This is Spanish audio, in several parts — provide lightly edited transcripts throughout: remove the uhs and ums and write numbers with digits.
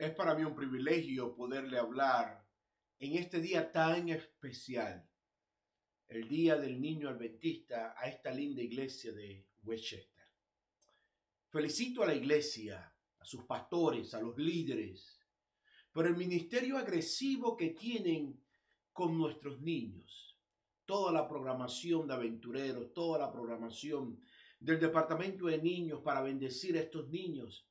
Es para mí un privilegio poderle hablar en este día tan especial, el Día del Niño Adventista, a esta linda iglesia de Westchester. Felicito a la iglesia, a sus pastores, a los líderes, por el ministerio agresivo que tienen con nuestros niños. Toda la programación de aventureros, toda la programación del departamento de niños para bendecir a estos niños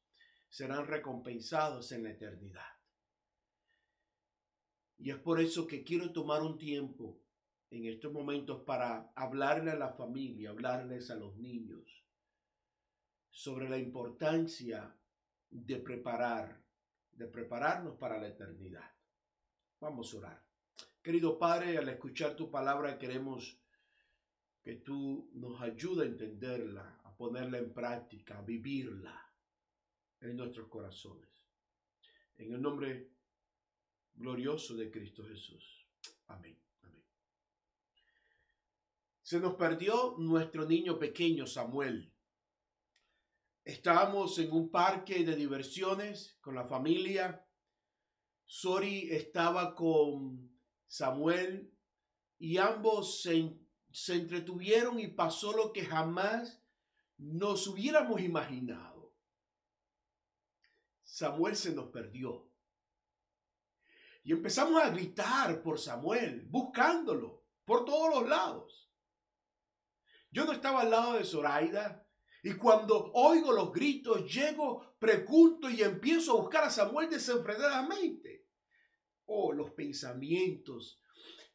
serán recompensados en la eternidad. Y es por eso que quiero tomar un tiempo en estos momentos para hablarle a la familia, hablarles a los niños sobre la importancia de prepararnos para la eternidad. Vamos a orar. Querido Padre, al escuchar tu palabra queremos que tú nos ayudes a entenderla, a ponerla en práctica, a vivirla en nuestros corazones. En el nombre glorioso de Cristo Jesús. Amén. Amén. Se nos perdió nuestro niño pequeño Samuel. Estábamos en un parque de diversiones con la familia. Sori estaba con Samuel y ambos se entretuvieron y pasó lo que jamás nos hubiéramos imaginado. Samuel se nos perdió. Y empezamos a gritar por Samuel, buscándolo por todos los lados. Yo no estaba al lado de Zoraida y cuando oigo los gritos, llego, pregunto y empiezo a buscar a Samuel desenfrenadamente. Oh, los pensamientos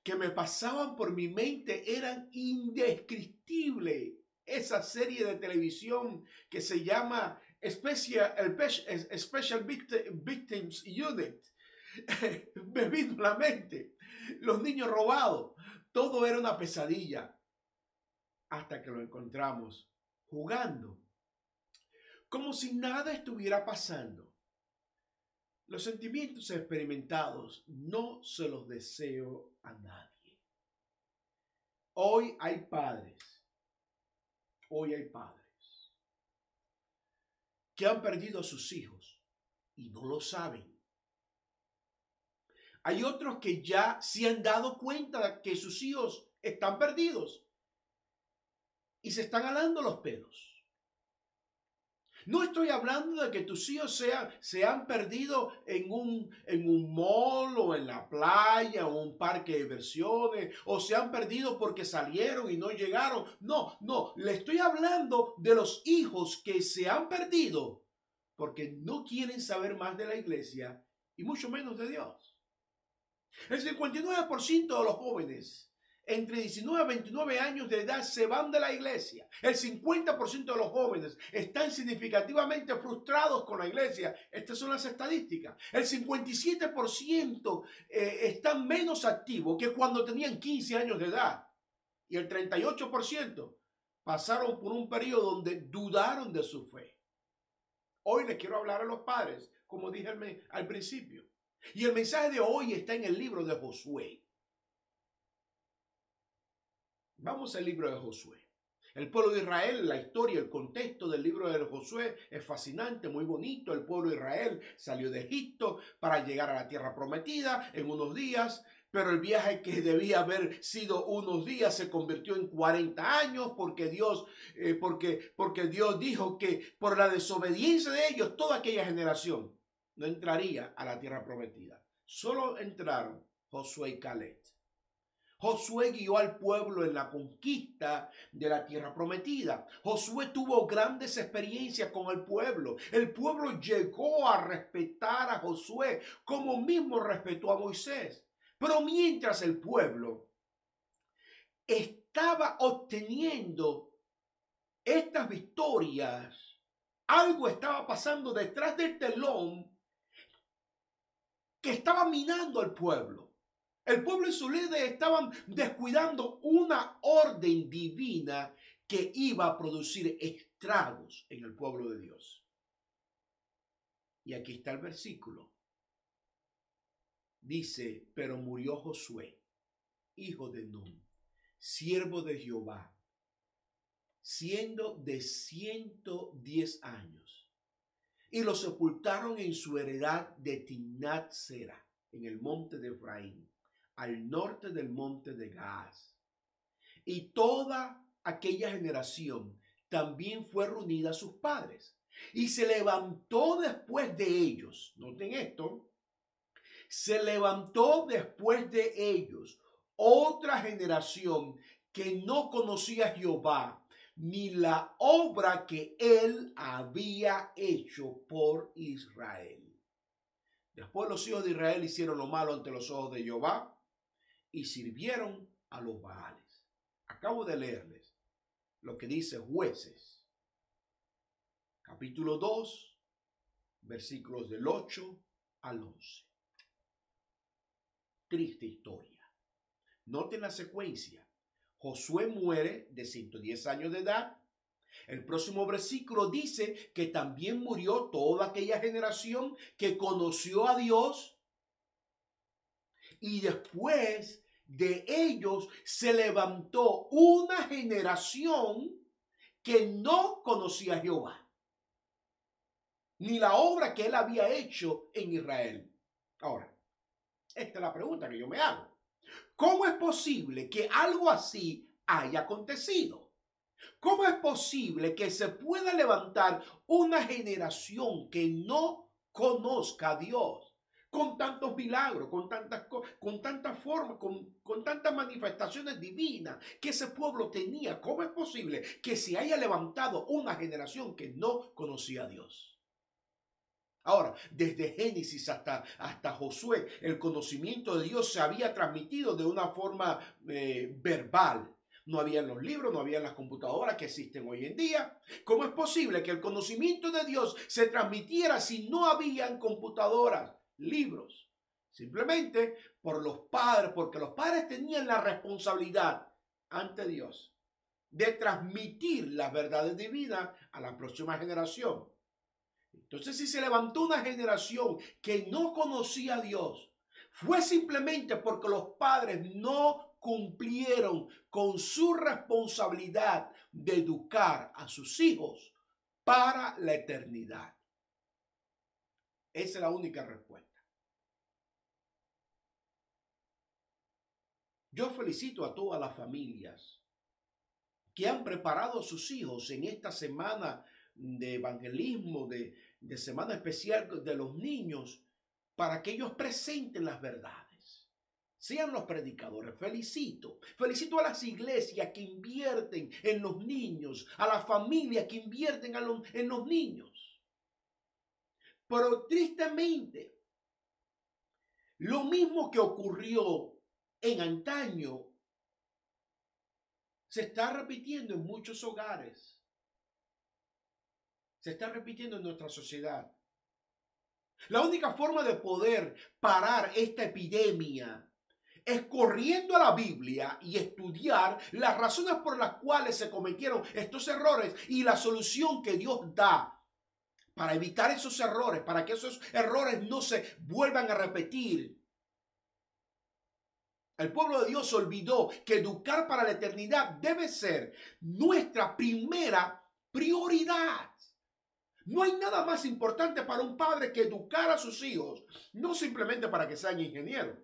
que me pasaban por mi mente eran indescriptibles. Esa serie de televisión que se llama Special Victims Unit. Me vino a la mente. Los niños robados. Todo era una pesadilla. Hasta que lo encontramos jugando. Como si nada estuviera pasando. Los sentimientos experimentados no se los deseo a nadie. Hoy hay padres que han perdido a sus hijos y no lo saben. Hay otros que ya se han dado cuenta de que sus hijos están perdidos y se están alando los pelos. No estoy hablando de que tus hijos se han perdido en un mall o en la playa o un parque de diversiones o se han perdido porque salieron y no llegaron. No, le estoy hablando de los hijos que se han perdido porque no quieren saber más de la iglesia y mucho menos de Dios. El 59% de los jóvenes entre 19 a 29 años de edad se van de la iglesia. El 50% de los jóvenes están significativamente frustrados con la iglesia. Estas son las estadísticas. El 57% están menos activos que cuando tenían 15 años de edad. Y el 38% pasaron por un periodo donde dudaron de su fe. Hoy les quiero hablar a los padres, como dije al principio. Y el mensaje de hoy está en el libro de Josué. Vamos al libro de Josué. El pueblo de Israel, la historia, el contexto del libro de Josué es fascinante, muy bonito. El pueblo de Israel salió de Egipto para llegar a la tierra prometida en unos días, pero el viaje que debía haber sido unos días se convirtió en 40 años porque Dios dijo que por la desobediencia de ellos toda aquella generación no entraría a la tierra prometida. Solo entraron Josué y Caleb. Josué guió al pueblo en la conquista de la tierra prometida. Josué tuvo grandes experiencias con el pueblo. El pueblo llegó a respetar a Josué como mismo respetó a Moisés. Pero mientras el pueblo estaba obteniendo estas victorias, algo estaba pasando detrás del telón que estaba minando al pueblo. El pueblo y su líder estaban descuidando una orden divina que iba a producir estragos en el pueblo de Dios. Y aquí está el versículo. Dice, pero murió Josué, hijo de Nun, siervo de Jehová, siendo de 110 años. y lo sepultaron en su heredad de Timnat Sera, en el monte de Efraín, al norte del monte de Gaas. Y toda aquella generación también fue reunida a sus padres. Y se levantó después de ellos, noten esto, se levantó después de ellos otra generación que no conocía a Jehová, ni la obra que él había hecho por Israel. Después los hijos de Israel hicieron lo malo ante los ojos de Jehová y sirvieron a los Baales. Acabo de leerles lo que dice Jueces, capítulo 2, versículos del 8 al 11. Triste historia. Noten la secuencia. Josué muere de 110 años de edad. El próximo versículo dice que también murió toda aquella generación que conoció a Dios. Y después de ellos se levantó una generación que no conocía a Jehová, ni la obra que él había hecho en Israel. Ahora, esta es la pregunta que yo me hago. ¿Cómo es posible que algo así haya acontecido? ¿Cómo es posible que se pueda levantar una generación que no conozca a Dios? Con tantos milagros, con tantas formas, con tantas manifestaciones divinas que ese pueblo tenía. ¿Cómo es posible que se haya levantado una generación que no conocía a Dios? Ahora, desde Génesis hasta Josué, el conocimiento de Dios se había transmitido de una forma verbal. No había los libros, no había las computadoras que existen hoy en día. ¿Cómo es posible que el conocimiento de Dios se transmitiera si no habían computadoras, libros? Simplemente por los padres, porque los padres tenían la responsabilidad ante Dios de transmitir las verdades divinas a la próxima generación. Entonces, si se levantó una generación que no conocía a Dios, fue simplemente porque los padres no cumplieron con su responsabilidad de educar a sus hijos para la eternidad. Esa es la única respuesta. Yo felicito a todas las familias que han preparado a sus hijos en esta semana de evangelismo, de semana especial de los niños, para que ellos presenten las verdades. Sean los predicadores. Felicito a las iglesias que invierten en los niños, a las familias que invierten en los niños. Pero tristemente, lo mismo que ocurrió en antaño se está repitiendo en muchos hogares. Se está repitiendo en nuestra sociedad. La única forma de poder parar esta epidemia es corriendo a la Biblia y estudiar las razones por las cuales se cometieron estos errores y la solución que Dios da para evitar esos errores, para que esos errores no se vuelvan a repetir. El pueblo de Dios olvidó que educar para la eternidad debe ser nuestra primera prioridad. No hay nada más importante para un padre que educar a sus hijos, no simplemente para que sean ingenieros,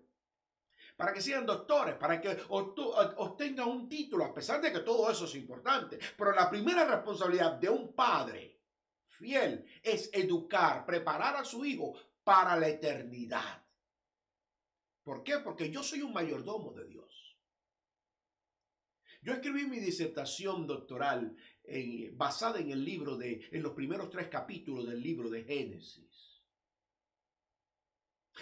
para que sean doctores, para que obtengan un título, a pesar de que todo eso es importante. Pero la primera responsabilidad de un padre fiel es educar, preparar a su hijo para la eternidad. ¿Por qué? Porque yo soy un mayordomo de Dios. Yo escribí mi disertación doctoral basada en el libro en los primeros 3 capítulos del libro de Génesis.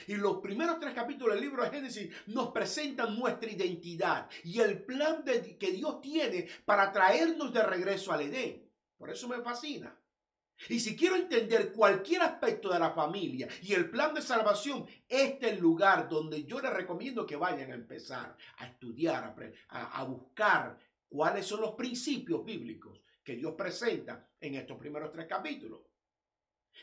Y los primeros 3 capítulos del libro de Génesis nos presentan nuestra identidad y el plan que Dios tiene para traernos de regreso al Edén. Por eso me fascina. Y si quiero entender cualquier aspecto de la familia y el plan de salvación, este es el lugar donde yo les recomiendo que vayan a empezar a estudiar, a buscar cuáles son los principios bíblicos que Dios presenta en estos primeros 3 capítulos.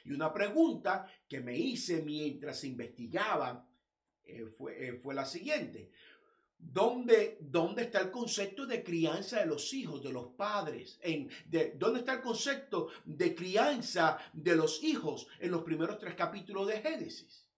Y una pregunta que me hice mientras investigaba fue la siguiente. ¿Dónde está el concepto de crianza de los hijos, de los padres? ¿Dónde está el concepto de crianza de los hijos en los primeros 3 capítulos de Génesis?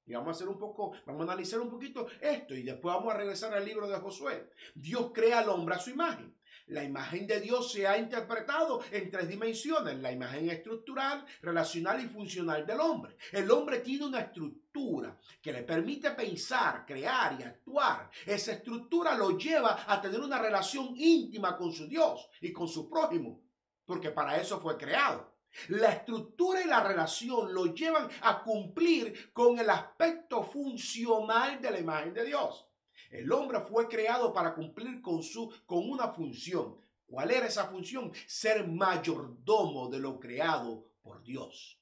Y vamos a analizar un poquito esto y después vamos a regresar al libro de Josué. Dios crea al hombre a su imagen. La imagen de Dios se ha interpretado en 3 dimensiones: la imagen estructural, relacional y funcional del hombre. El hombre tiene una estructura que le permite pensar, crear y actuar. Esa estructura lo lleva a tener una relación íntima con su Dios y con su prójimo, porque para eso fue creado. La estructura y la relación lo llevan a cumplir con el aspecto funcional de la imagen de Dios. El hombre fue creado para cumplir con una función. ¿Cuál era esa función? Ser mayordomo de lo creado por Dios.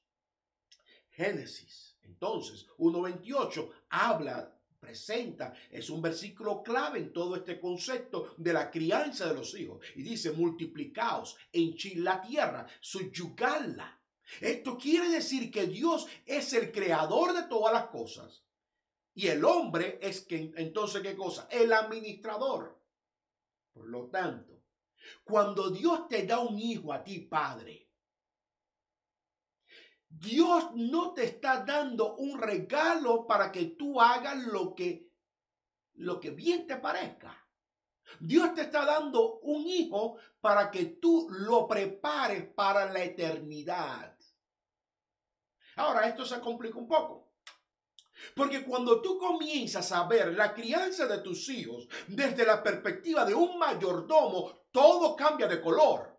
Génesis, entonces, 1:28 es un versículo clave en todo este concepto de la crianza de los hijos. Y dice: multiplicaos, henchid la tierra, subyugadla. Esto quiere decir que Dios es el creador de todas las cosas. Y el hombre es entonces, ¿qué cosa? El administrador. Por lo tanto, cuando Dios te da un hijo a ti, padre, Dios no te está dando un regalo para que tú hagas lo que bien te parezca. Dios te está dando un hijo para que tú lo prepares para la eternidad. Ahora, esto se complica un poco. Porque cuando tú comienzas a ver la crianza de tus hijos desde la perspectiva de un mayordomo, todo cambia de color.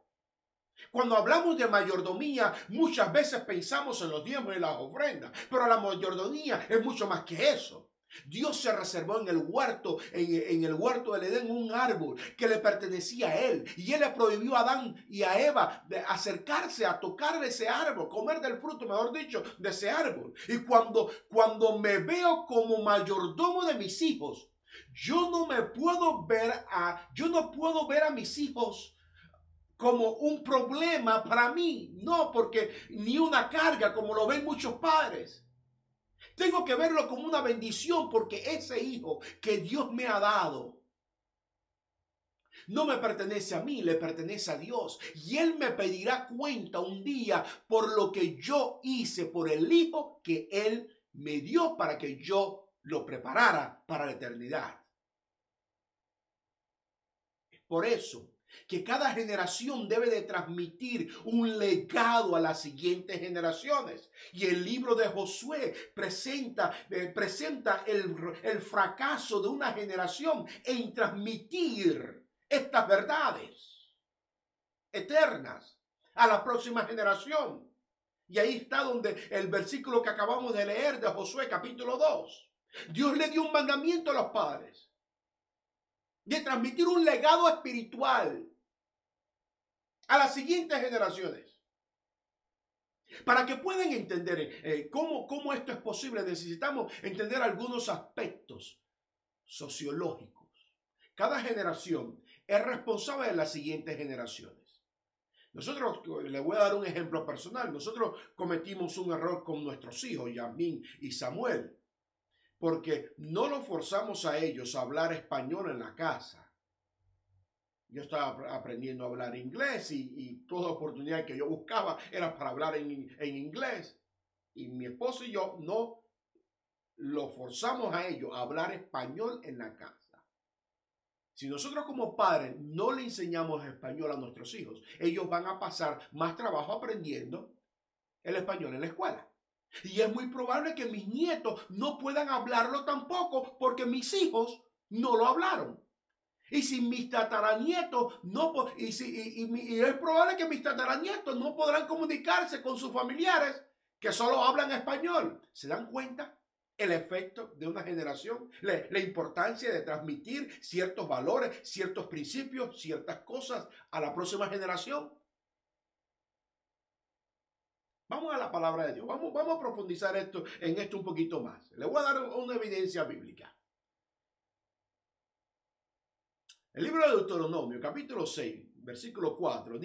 Cuando hablamos de mayordomía, muchas veces pensamos en los diezmos y las ofrendas, pero la mayordomía es mucho más que eso. Dios se reservó en el huerto, en el huerto del Edén, un árbol que le pertenecía a él, y él le prohibió a Adán y a Eva de acercarse a tocar de ese árbol, comer del fruto, mejor dicho, de ese árbol. Y cuando me veo como mayordomo de mis hijos, yo no puedo ver a mis hijos como un problema para mí, no, porque ni una carga como lo ven muchos padres. Tengo que verlo como una bendición, porque ese hijo que Dios me ha dado no me pertenece a mí, le pertenece a Dios. Y Él me pedirá cuenta un día por lo que yo hice por el hijo que Él me dio para que yo lo preparara para la eternidad. Es por eso que cada generación debe de transmitir un legado a las siguientes generaciones. Y el libro de Josué presenta el fracaso de una generación en transmitir estas verdades eternas a la próxima generación. Y ahí está donde el versículo que acabamos de leer de Josué capítulo 2. Dios le dio un mandamiento a los padres de transmitir un legado espiritual a las siguientes generaciones. Para que puedan entender cómo esto es posible, necesitamos entender algunos aspectos sociológicos. Cada generación es responsable de las siguientes generaciones. Nosotros, les voy a dar un ejemplo personal, nosotros cometimos un error con nuestros hijos, Yasmín y Samuel, porque no los forzamos a ellos a hablar español en la casa. Yo estaba aprendiendo a hablar inglés y toda oportunidad que yo buscaba era para hablar en inglés. Y mi esposo y yo no lo forzamos a ellos a hablar español en la casa. Si nosotros como padres no le enseñamos español a nuestros hijos, ellos van a pasar más trabajo aprendiendo el español en la escuela. Y es muy probable que mis nietos no puedan hablarlo tampoco porque mis hijos no lo hablaron. Y si mis tataranietos y es probable que mis tataranietos no podrán comunicarse con sus familiares que solo hablan español. ¿Se dan cuenta el efecto de una generación? La importancia de transmitir ciertos valores, ciertos principios, ciertas cosas a la próxima generación. Vamos a la palabra de Dios. Vamos a profundizar en esto un poquito más. Le voy a dar una evidencia bíblica. El libro de Deuteronomio, capítulo 6, versículo 4,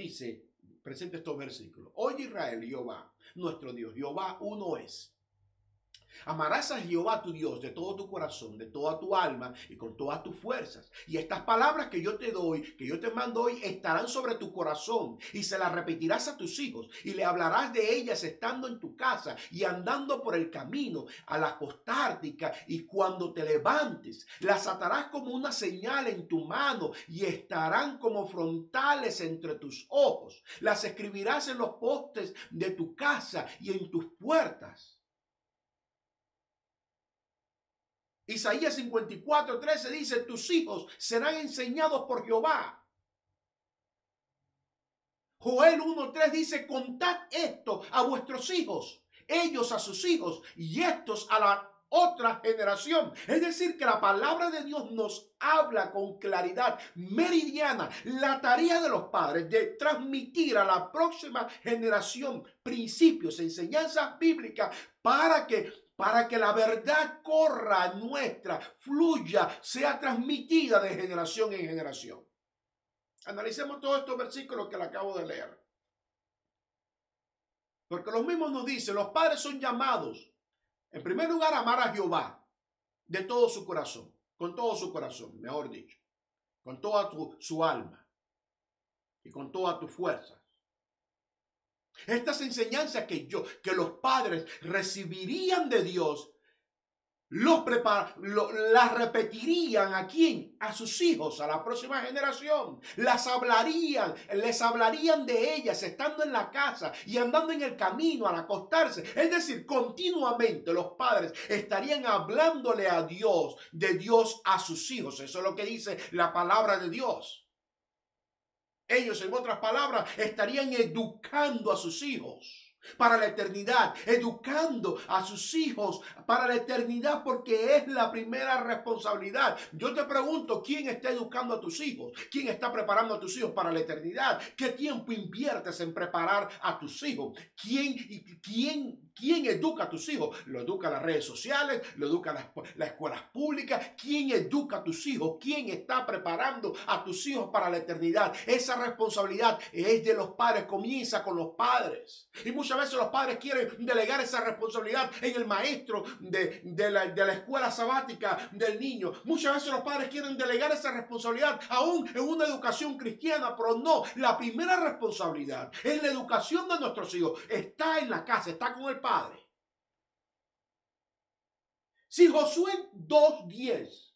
presenta estos versículos. Oye Israel, Jehová, nuestro Dios, Jehová uno es. Amarás a Jehová tu Dios de todo tu corazón, de toda tu alma y con todas tus fuerzas. Y estas palabras que yo te doy, que yo te mando hoy, estarán sobre tu corazón y se las repetirás a tus hijos y le hablarás de ellas estando en tu casa y andando por el camino, al acostarte y cuando te levantes. Las atarás como una señal en tu mano y estarán como frontales entre tus ojos. Las escribirás en los postes de tu casa y en tus puertas. Isaías 54:13 dice, tus hijos serán enseñados por Jehová. Joel 1:3 dice, contad esto a vuestros hijos, ellos a sus hijos y estos a la otra generación. Es decir, que la palabra de Dios nos habla con claridad meridiana la tarea de los padres de transmitir a la próxima generación principios, enseñanzas bíblicas para que la verdad corra nuestra, fluya, sea transmitida de generación en generación. Analicemos todos estos versículos que le acabo de leer. Porque los mismos nos dicen, los padres son llamados, en primer lugar, a amar a Jehová de todo su corazón, con todo su corazón, mejor dicho, con toda su alma y con toda tu fuerza. Estas enseñanzas que los padres recibirían de Dios, las repetirían ¿a quién? A sus hijos, a la próxima generación. Les hablarían de ellas estando en la casa y andando en el camino al acostarse. Es decir, continuamente los padres estarían hablándole a Dios, de Dios a sus hijos. Eso es lo que dice la palabra de Dios. Ellos, en otras palabras, estarían educando a sus hijos para la eternidad, educando a sus hijos para la eternidad, porque es la primera responsabilidad. Yo te pregunto, ¿quién está educando a tus hijos? ¿Quién está preparando a tus hijos para la eternidad? ¿Qué tiempo inviertes en preparar a tus hijos? ¿Quién educa a tus hijos? ¿Lo educan las redes sociales? ¿Lo educan las escuelas públicas? ¿Quién educa a tus hijos? ¿Quién está preparando a tus hijos para la eternidad? Esa responsabilidad es de los padres, comienza con los padres. Y muchas veces los padres quieren delegar esa responsabilidad en el maestro de la escuela sabática del niño. Muchas veces los padres quieren delegar esa responsabilidad aún en una educación cristiana, pero no. La primera responsabilidad en la educación de nuestros hijos está en la casa, está con el padre. Si Josué 2:10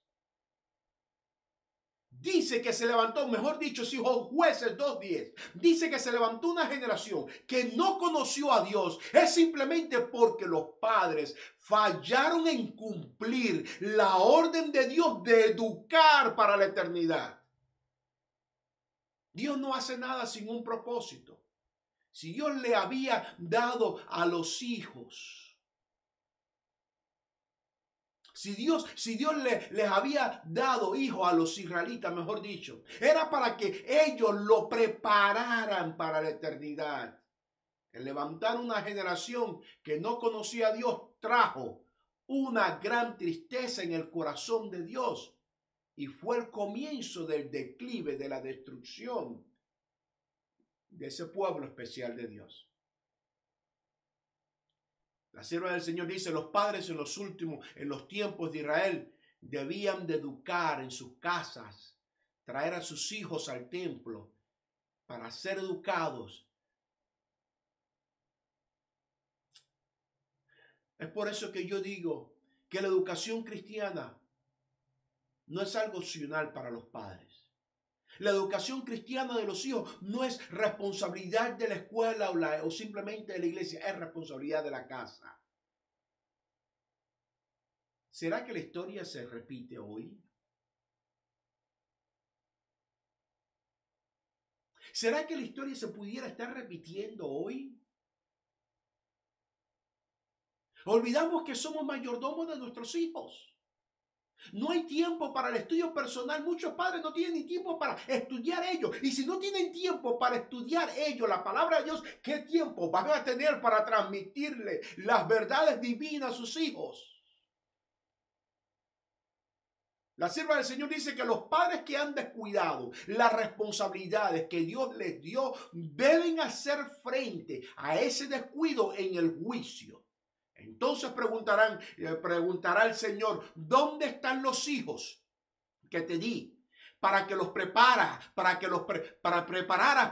dice que se levantó, mejor dicho, si Jueces 2:10 dice que se levantó una generación que no conoció a Dios, es simplemente porque los padres fallaron en cumplir la orden de Dios de educar para la eternidad. Dios no hace nada sin un propósito. Si Dios le había dado a los hijos, si Dios les había dado hijos a los israelitas, mejor dicho, era para que ellos lo prepararan para la eternidad. El levantar una generación que no conocía a Dios trajo una gran tristeza en el corazón de Dios y fue el comienzo del declive, de la destrucción de ese pueblo especial de Dios. La sierva del Señor dice, los padres en los tiempos de Israel debían de educar en sus casas, traer a sus hijos al templo para ser educados. Es por eso que yo digo que la educación cristiana no es algo opcional para los padres. La educación cristiana de los hijos no es responsabilidad de la escuela o simplemente de la iglesia, es responsabilidad de la casa. ¿Será que la historia se repite hoy? ¿Será que la historia se pudiera estar repitiendo hoy? Olvidamos que somos mayordomos de nuestros hijos. No hay tiempo para el estudio personal. Muchos padres no tienen ni tiempo para estudiar ellos. Y si no tienen tiempo para estudiar ellos la palabra de Dios, ¿qué tiempo van a tener para transmitirle las verdades divinas a sus hijos? La sierva del Señor dice que los padres que han descuidado las responsabilidades que Dios les dio deben hacer frente a ese descuido en el juicio. Entonces preguntará el Señor, ¿dónde están los hijos que te di para que los prepararas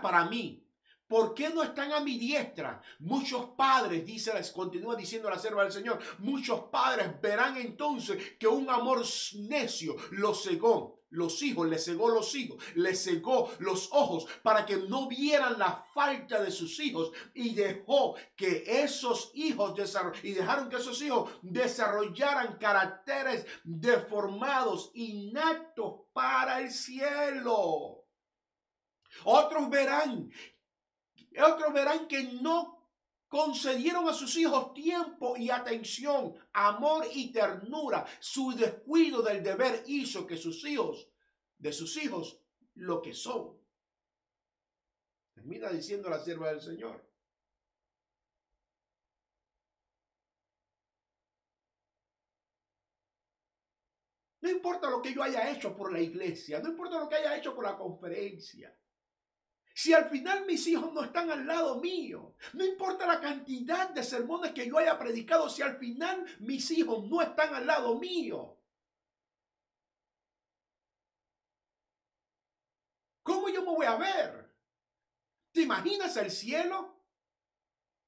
para mí? ¿Por qué no están a mi diestra? Muchos padres, continúa diciendo la sierva del Señor, muchos padres verán entonces que un amor necio los cegó. Los hijos, les cegó los hijos, les cegó los ojos para que no vieran la falta de sus hijos y dejaron que esos hijos desarrollaran caracteres deformados, inaptos para el cielo. Otros verán que no concedieron a sus hijos tiempo y atención, amor y ternura. Su descuido del deber hizo que de sus hijos, lo que son. Termina diciendo la sierva del Señor. No importa lo que yo haya hecho por la iglesia, no importa lo que haya hecho por la conferencia. Si al final mis hijos no están al lado mío, no importa la cantidad de sermones que yo haya predicado, si al final mis hijos no están al lado mío, ¿cómo yo me voy a ver? ¿Te imaginas el cielo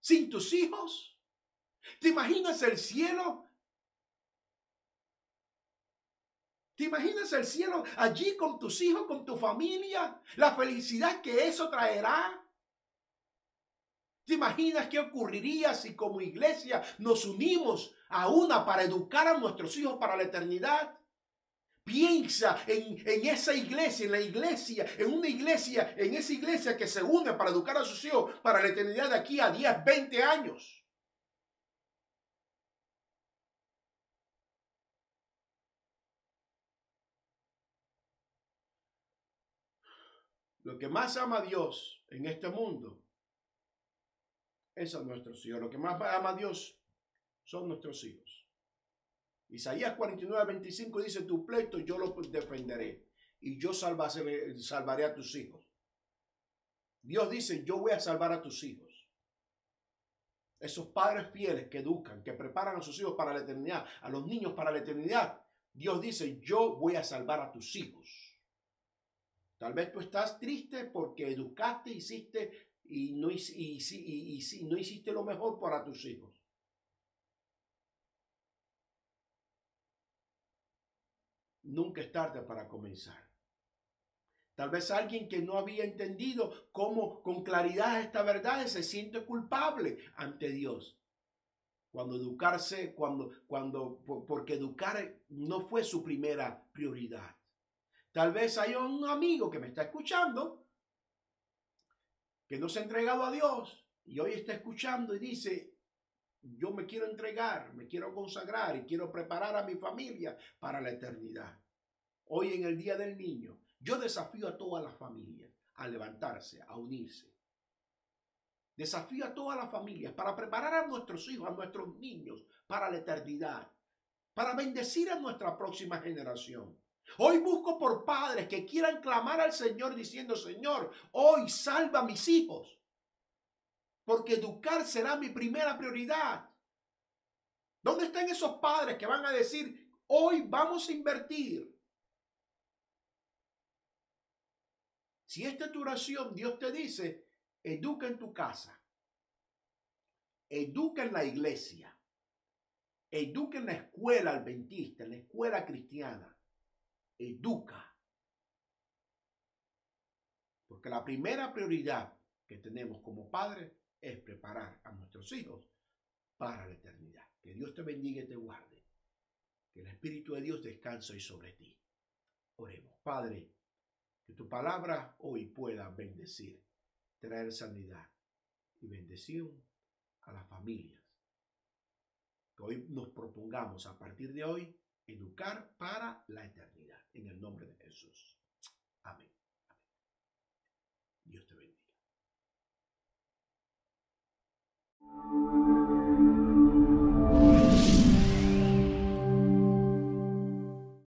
sin tus hijos? ¿Te imaginas el cielo? ¿Te imaginas el cielo allí con tus hijos, con tu familia? La felicidad que eso traerá. ¿Te imaginas qué ocurriría si como iglesia nos unimos a una para educar a nuestros hijos para la eternidad? Piensa en esa iglesia, en esa iglesia que se une para educar a sus hijos para la eternidad de aquí a 10, 20 años. Lo que más ama a Dios en este mundo es a nuestros hijos. Lo que más ama a Dios son nuestros hijos. Isaías 49:25 dice, tu pleito yo lo defenderé y yo salvaré a tus hijos. Dios dice, yo voy a salvar a tus hijos. Esos padres fieles que educan, que preparan a sus hijos para la eternidad, a los niños para la eternidad. Dios dice, yo voy a salvar a tus hijos. Tal vez tú estás triste porque educaste, hiciste y no hiciste lo mejor para tus hijos. Nunca es tarde para comenzar. Tal vez alguien que no había entendido cómo con claridad esta verdad se siente culpable ante Dios. Porque educar no fue su primera prioridad. Tal vez hay un amigo que me está escuchando que no se ha entregado a Dios y hoy está escuchando y dice, yo me quiero entregar, me quiero consagrar y quiero preparar a mi familia para la eternidad. Hoy en el Día del Niño, yo desafío a toda la familia a levantarse, a unirse. Desafío a todas las familias para preparar a nuestros hijos, a nuestros niños para la eternidad, para bendecir a nuestra próxima generación. Hoy busco por padres que quieran clamar al Señor diciendo, Señor, hoy salva a mis hijos, porque educar será mi primera prioridad. ¿Dónde están esos padres que van a decir, hoy vamos a invertir? Si esta es tu oración, Dios te dice, educa en tu casa, educa en la iglesia, educa en la escuela adventista, en la escuela cristiana. Educa. Porque la primera prioridad que tenemos como padres es preparar a nuestros hijos para la eternidad. Que Dios te bendiga y te guarde. Que el Espíritu de Dios descanse hoy sobre ti. Oremos. Padre, que tu palabra hoy pueda bendecir, traer sanidad y bendición a las familias. Que hoy nos propongamos a partir de hoy educar para la eternidad. En el nombre de Jesús. Amén. Amén. Dios te bendiga.